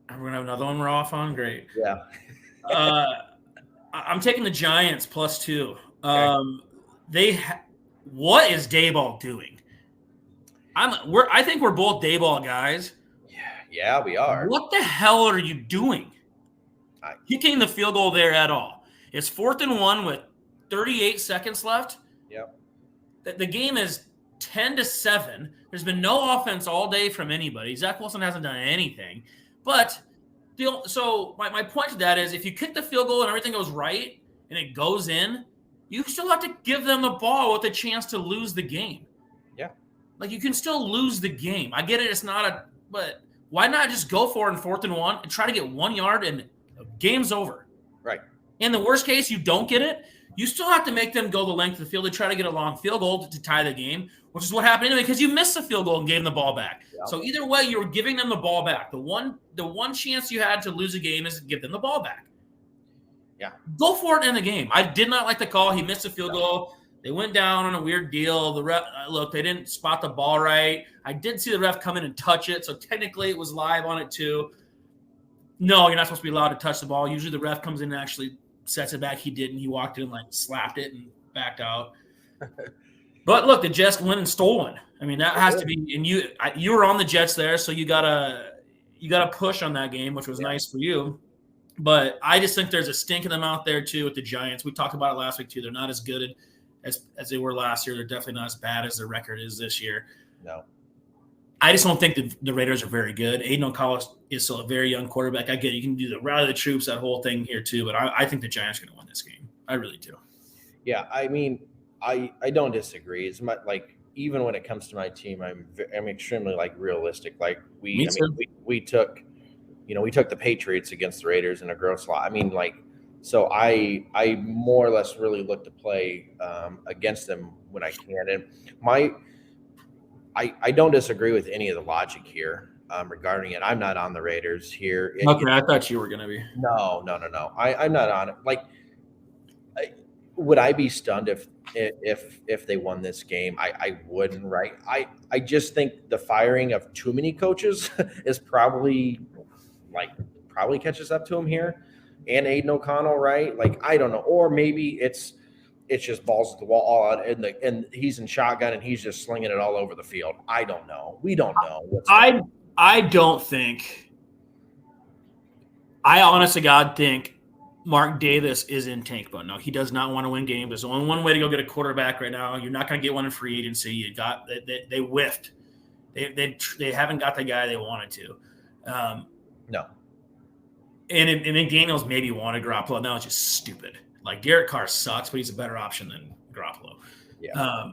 We're gonna have another one we're off on. Great. Yeah. I'm taking the Giants +2. Okay. What is Daboll doing? I think we're both Daboll guys. Yeah, we are. What the hell are you doing? Kicking the field goal there at all? It's 4th and 1 with 38 seconds left. Yep. The game is 10-7. There's been no offense all day from anybody. Zach Wilson hasn't done anything. But so my point to that is if you kick the field goal and everything goes right and it goes in, you still have to give them the ball with a chance to lose the game. Yeah. Like, you can still lose the game. I get it. It's not but why not just go for it in 4th and 1 and try to get 1 yard and game's over? Right. In the worst case, you don't get it. You still have to make them go the length of the field to try to get a long field goal to tie the game, which is what happened anyway, because you missed the field goal and gave them the ball back. Yeah. So either way, you were giving them the ball back. The one chance you had to lose a game is to give them the ball back. Yeah. Go for it in the game. I did not like the call. He missed a field goal. They went down on a weird deal. The ref, look, they didn't spot the ball right. I did see the ref come in and touch it, so technically it was live on it too. No, you're not supposed to be allowed to touch the ball. Usually the ref comes in and actually sets it back. He didn't. He walked in, like, slapped it and backed out. But look, the Jets went and stole one. I mean, that has to be. And you were on the Jets there, so you gotta push on that game, which was nice for you. But I just think there's a stink in them out there too with the Giants. We talked about it last week too. They're not as good as they were last year. They're definitely not as bad as their record is this year. No. I just don't think the Raiders are very good. Aiden O'Connell is still a very young quarterback. I get it. You can do the rally the troops, that whole thing here too. But I think the Giants are going to win this game. I really do. Yeah, I mean, I don't disagree. It's like, even when it comes to my team, I'm extremely, like, realistic. Like, we took the Patriots against the Raiders in a gross loss. I mean, like, so I more or less really look to play against them when I can. And I don't disagree with any of the logic here regarding it. I'm not on the Raiders here. Okay, I thought you were going to be. No. I'm not on it. Like, would I be stunned if they won this game? I wouldn't, right? I just think the firing of too many coaches is probably catches up to him here, and Aiden O'Connell, right? Like, I don't know, or maybe it's just balls at the wall all out, and he's in shotgun and he's just slinging it all over the field. I don't know. We don't know. I don't think. I honest to God think Mark Davis is in tank mode. No, he does not want to win games. There's only one way to go get a quarterback right now. You're not going to get one in free agency. They whiffed. They haven't got the guy they wanted to. No. And McDaniels maybe wanted Garoppolo. Now it's just stupid. Like, Derek Carr sucks, but he's a better option than Garoppolo. Yeah.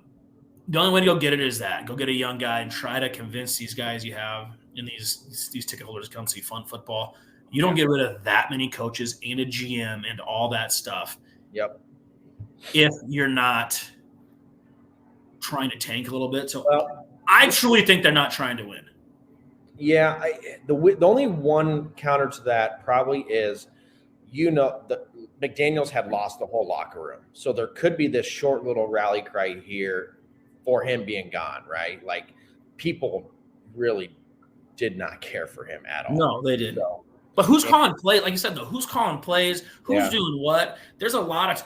The only way to go get it is that. Go get a young guy and try to convince these guys you have in these ticket holders to come see fun football. You don't get rid of that many coaches and a GM and all that stuff. Yep. If you're not trying to tank a little bit. So I truly think they're not trying to win. Yeah. The only one counter to that probably is, McDaniels had lost the whole locker room. So there could be this short little rally cry here for him being gone, right? Like, people really did not care for him at all. No, they didn't. But who's calling plays? Like you said, though, who's calling plays? Who's doing what? There's not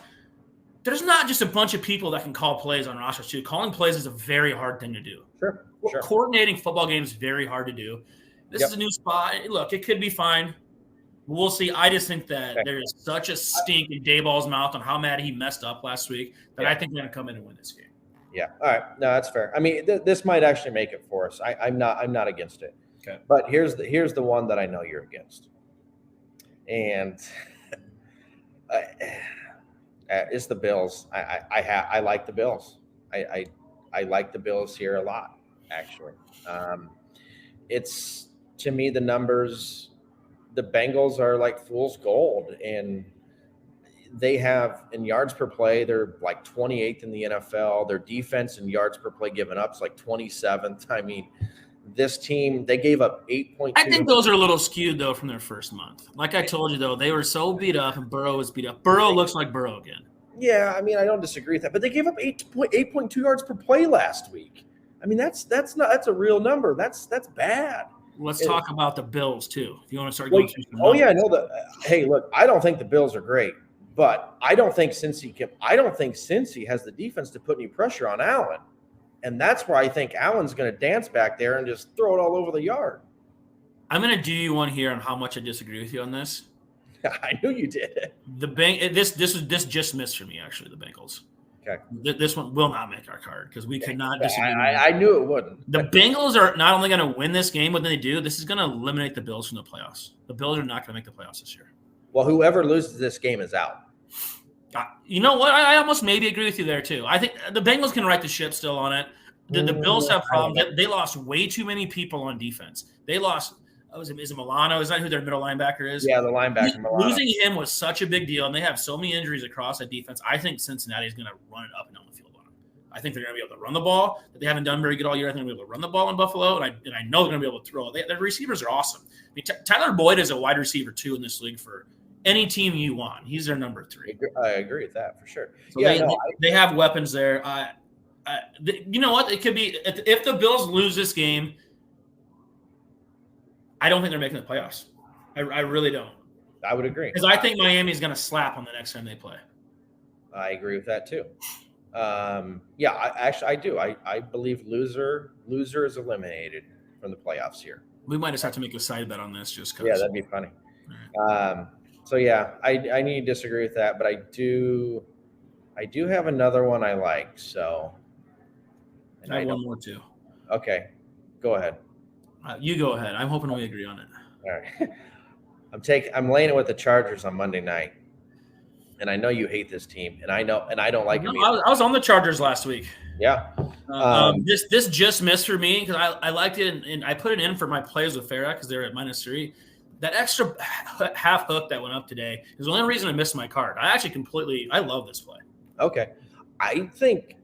just a bunch of people that can call plays on rosters too. Calling plays is a very hard thing to do. Sure. Coordinating football games is very hard to do. This is a new spot. Look, it could be fine. We'll see. I just think that there is such a stink in Dayball's mouth on how mad he messed up last week that I think they're going to come in and win this game. Yeah. All right. No, that's fair. I mean, this might actually make it for us. I'm not against it. Okay. But here's the one that I know you're against, and it's the Bills. I like the Bills. I like the Bills here a lot, actually. It's, to me, the numbers. The Bengals are like fool's gold, and they have, in yards per play, they're like 28th in the NFL. Their defense in yards per play given up is like 27th. I mean, this team, they gave up 8.2. I think those are a little skewed, though, from their first month. Like I told you, though, they were so beat up, and Burrow was beat up. Burrow looks like Burrow again. Yeah, I mean, I don't disagree with that, but they gave up 8.2 yards per play last week. I mean, that's a real number. That's bad. Let's talk about the Bills too. If you want to start going through some hey, look, I don't think the Bills are great, but I don't think Cincy has the defense to put any pressure on Allen. And that's where I think Allen's going to dance back there and just throw it all over the yard. I'm going to do you one here on how much I disagree with you on this. I knew you did. This just missed for me, actually, the Bengals. Okay. This one will not make our card because we cannot disagree. I knew it wouldn't. The Bengals are not only going to win this game, but then they do. This is going to eliminate the Bills from the playoffs. The Bills are not going to make the playoffs this year. Well, whoever loses this game is out. You know what? I almost maybe agree with you there too. I think the Bengals can right the ship still on it. The Bills have problems. They lost way too many people on defense. They lost. Is it Milano? Is that who their middle linebacker is? Yeah, the linebacker. Milano. Losing him was such a big deal, and they have so many injuries across that defense. I think Cincinnati is going to run it up and down the field on them. I think they're going to be able to run the ball. They haven't done very good all year. I think they're going to be able to run the ball in Buffalo, and I know they're going to be able to throw. Their receivers are awesome. I mean, Tyler Boyd is a wide receiver too in this league for any team you want. He's their number 3. I agree with that for sure. So they have weapons there. You know what? It could be if the Bills lose this game, I don't think they're making the playoffs. I really don't. I would agree. Because I think Miami is going to slap on the next time they play. I agree with that too. I do. I believe loser is eliminated from the playoffs here. We might just have to make a side bet on this just because. Yeah, that'd be funny. Right. I need to disagree with that, but I do have another one I like. So. I have one more too. Okay, go ahead. You go ahead. I'm hoping we agree on it. All right. I'm laying it with the Chargers on Monday night, and I know you hate this team, and I don't like it. I was on the Chargers last week. Yeah. This just missed for me because I liked it, and I put it in for my plays with Farah because they're at -3. That extra half hook that went up today is the only reason I missed my card. I love this play. Okay. I think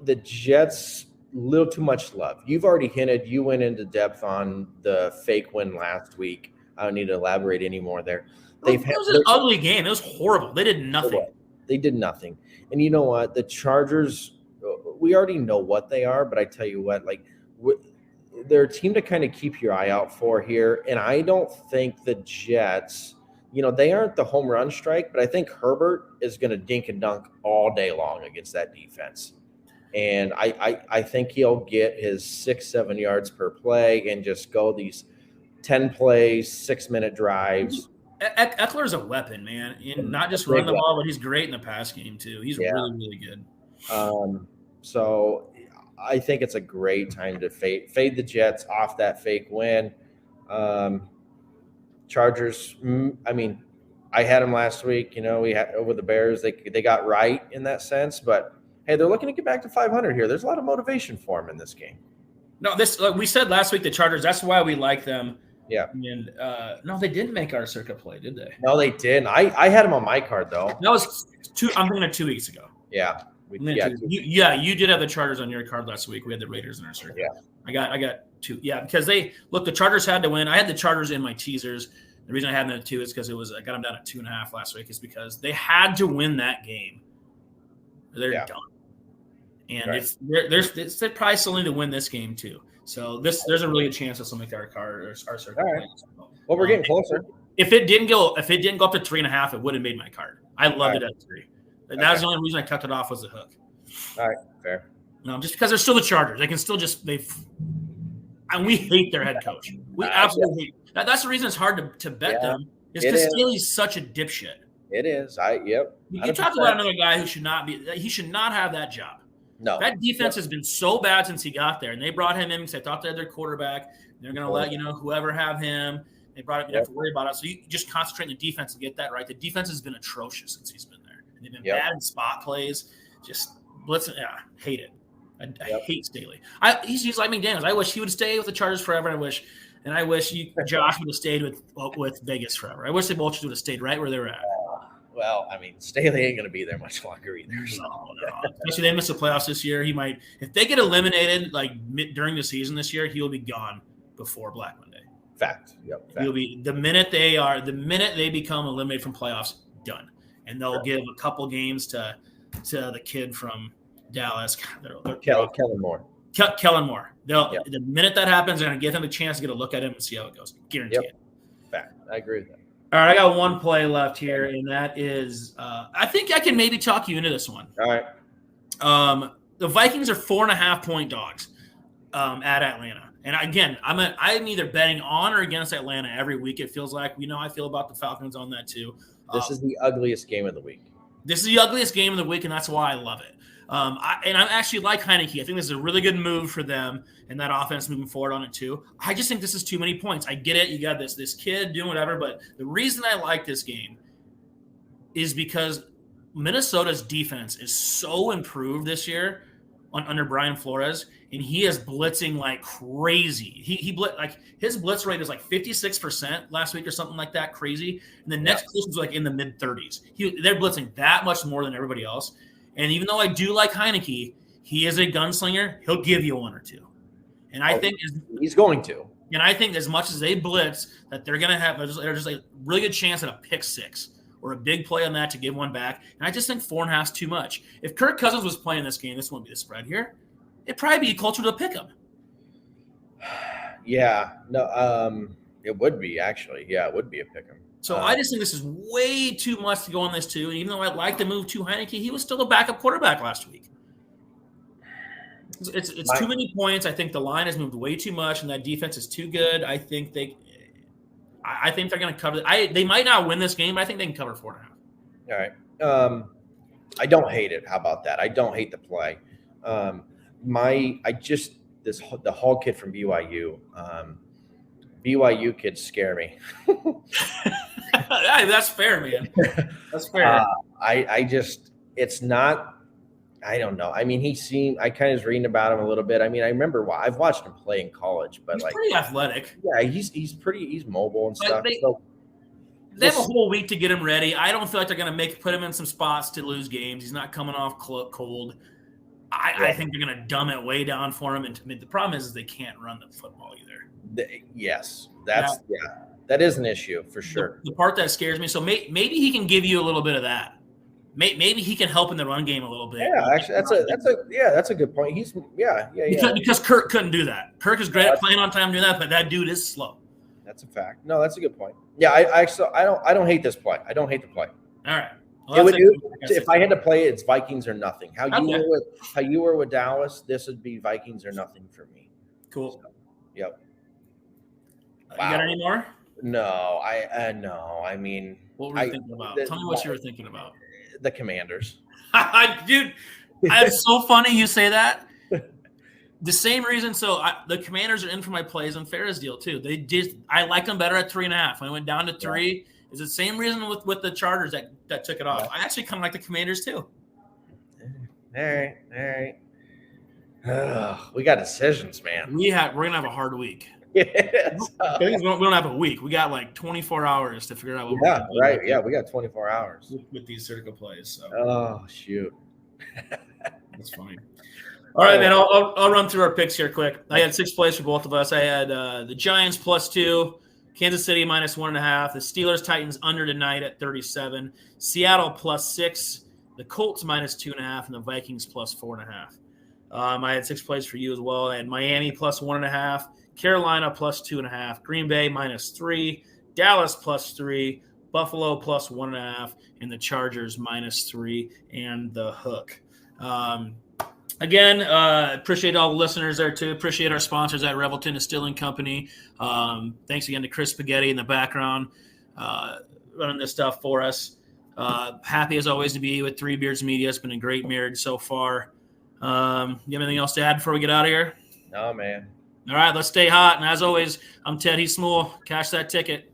the Jets, little too much love. You've already hinted. You went into depth on the fake win last week. I don't need to elaborate anymore there. It was an ugly game. It was horrible. They did nothing. They did nothing. And you know what? The Chargers, we already know what they are, but I tell you what, they're a team to kind of keep your eye out for here. And I don't think the Jets, they aren't the home run strike, but I think Herbert is going to dink and dunk all day long against that defense. And I think he'll get his 6-7 yards per play and just go these 10 plays, 6-minute drives. Eckler's a weapon, man. And not just run the ball, but he's great in the pass game too. He's really, really good. So I think it's a great time to fade the Jets off that fake win. Chargers, I had them last week. We had over the Bears. They got right in that sense, but hey, they're looking to get back to 500 here. There's a lot of motivation for them in this game. No, we said last week the Chargers. That's why we like them. Yeah. And no, they didn't make our circuit play, did they? No, they didn't. I had them on my card though. That was I'm thinking of 2 weeks ago. Yeah. You did have the Chargers on your card last week. We had the Raiders in our circuit. Yeah. I got 2. Yeah, because the Chargers had to win. I had the Chargers in my teasers. The reason I had them at 2 is because I got them down at 2.5 last week. Is because they had to win that game. They're done. And right. They're probably still need to win this game too. So there's a really good chance this will make our circuit. All right. Well, we're getting closer. If it didn't go up to 3.5, it would have made my card. I loved it at 3. And that was the only reason I cut it off was the hook. All right, fair. No, just because they're still the Chargers, they can still and we hate their head coach. We absolutely hate. That's the reason it's hard to bet them. Is because Staley's such a dipshit. It is. You talked about another guy who should not be. He should not have that job. No, that defense has been so bad since he got there, and they brought him in because they thought they had their quarterback. They're going to let whoever have him. They brought him. You don't have to worry about it. So you just concentrate on the defense and get that right. The defense has been atrocious since he's been there. And they've been bad in spot plays. Just blitzing. Yeah, hate it. I hate Staley. He's like McDaniels. I wish he would stay with the Chargers forever. I wish Josh would have stayed with Vegas forever. I wish they both would have stayed right where they were at. Well, Staley ain't going to be there much longer either. No. Especially they miss the playoffs this year. He might, if they get eliminated during the season this year, he will be gone before Black Monday. Fact. Yep. He'll be the minute they become eliminated from playoffs, done, and they'll give a couple games to the kid from Dallas, Kellen Moore. Kellen Moore. The minute that happens, they're going to give him a chance to get a look at him and see how it goes. Guarantee it. Fact. I agree with that. All right, I got one play left here, and that is I think I can maybe talk you into this one. All right. The Vikings are 4.5-point dogs at Atlanta. And again, I'm either betting on or against Atlanta every week. It feels like I feel about the Falcons on that too. This is the ugliest game of the week. This is the ugliest game of the week, and that's why I love it. I actually like Heineke. I think this is a really good move for them and that offense moving forward on it too. I just think this is too many points. I get it. You got this kid doing whatever, but the reason I like this game is because Minnesota's defense is so improved this year under Brian Flores, and he is blitzing like crazy. His blitz rate is like 56% last week or something like that, crazy. And the next closest was like in the mid 30s. They're blitzing that much more than everybody else. And even though I do like Heineke, he is a gunslinger. He'll give you one or two. And I think he's going to. And I think as much as they blitz, that they're going to have there's a really good chance at a pick six or a big play on that to give one back. And I just think 4.5 is too much. If Kirk Cousins was playing this game, this wouldn't be the spread here. It'd probably be closer to a pick 'em. Yeah. No, it would be actually. Yeah, it would be a pick 'em. So I just think this is way too much to go on this too. And even though I'd like to move to Heineke, he was still a backup quarterback last week. It's too many points. I think the line has moved way too much, and that defense is too good. I think they're going to cover. They might not win this game, but I think they can cover 4.5. All right. I don't hate it. How about that? I don't hate the play. The Hall kid from BYU. BYU kids scare me. Hey, that's fair, man. That's fair. It's not. I don't know. I mean, I kind of was reading about him a little bit. I mean, I remember I've watched him play in college, but he's pretty athletic. Yeah, he's mobile and stuff. They have a whole week to get him ready. I don't feel like they're going to put him in some spots to lose games. He's not coming off cold. I think they're going to dumb it way down for him. And the problem is they can't run the football either. Yes, that is an issue for sure. The part that scares me. So maybe he can give you a little bit of that. Maybe he can help in the run game a little bit. Yeah, actually, that's a good point. Because Kirk couldn't do that. Kirk is great at playing on time doing that, but that dude is slow. That's a fact. No, that's a good point. Yeah, I don't hate this play. I don't hate the play. All right. Well, if I had to play, it's Vikings or nothing. How you were with Dallas, this would be Vikings or nothing for me. Cool. So, yep. You got any more? No, I mean, what were you thinking about? Tell me what you were thinking about. The Commanders. Dude, it's so funny you say that. The same reason. So the Commanders are in for my plays on Ferris deal too. I liked them better at 3.5. When I went down to 3, it's the same reason with the Chargers that took it off. Yeah. I actually kind of like the Commanders too. All right. We got decisions, man. We're gonna have a hard week. Yes. We don't have a week. We got like 24 hours to figure out what we're doing. Right. Yeah, we got 24 hours with these surgical plays. So. Oh shoot. That's funny. All right, man. I'll run through our picks here quick. I had 6 plays for both of us. I had the Giants +2, Kansas City -1.5, the Steelers Titans under tonight at 37, Seattle +6, the Colts -2.5, and the Vikings +4.5. I had 6 plays for you as well. I had Miami +1.5. Carolina +2.5, Green Bay -3, Dallas +3, Buffalo +1.5, and the Chargers -3, and the hook. Again, appreciate all the listeners there too. Appreciate our sponsors at Revelton Distilling Company. Thanks again to Chris Spaghetti in the background running this stuff for us. Happy as always to be with Three Beards Media. It's been a great marriage so far. You have anything else to add before we get out of here? No, man. All right, let's stay hot. And as always, I'm Ted Smule. Cash that ticket.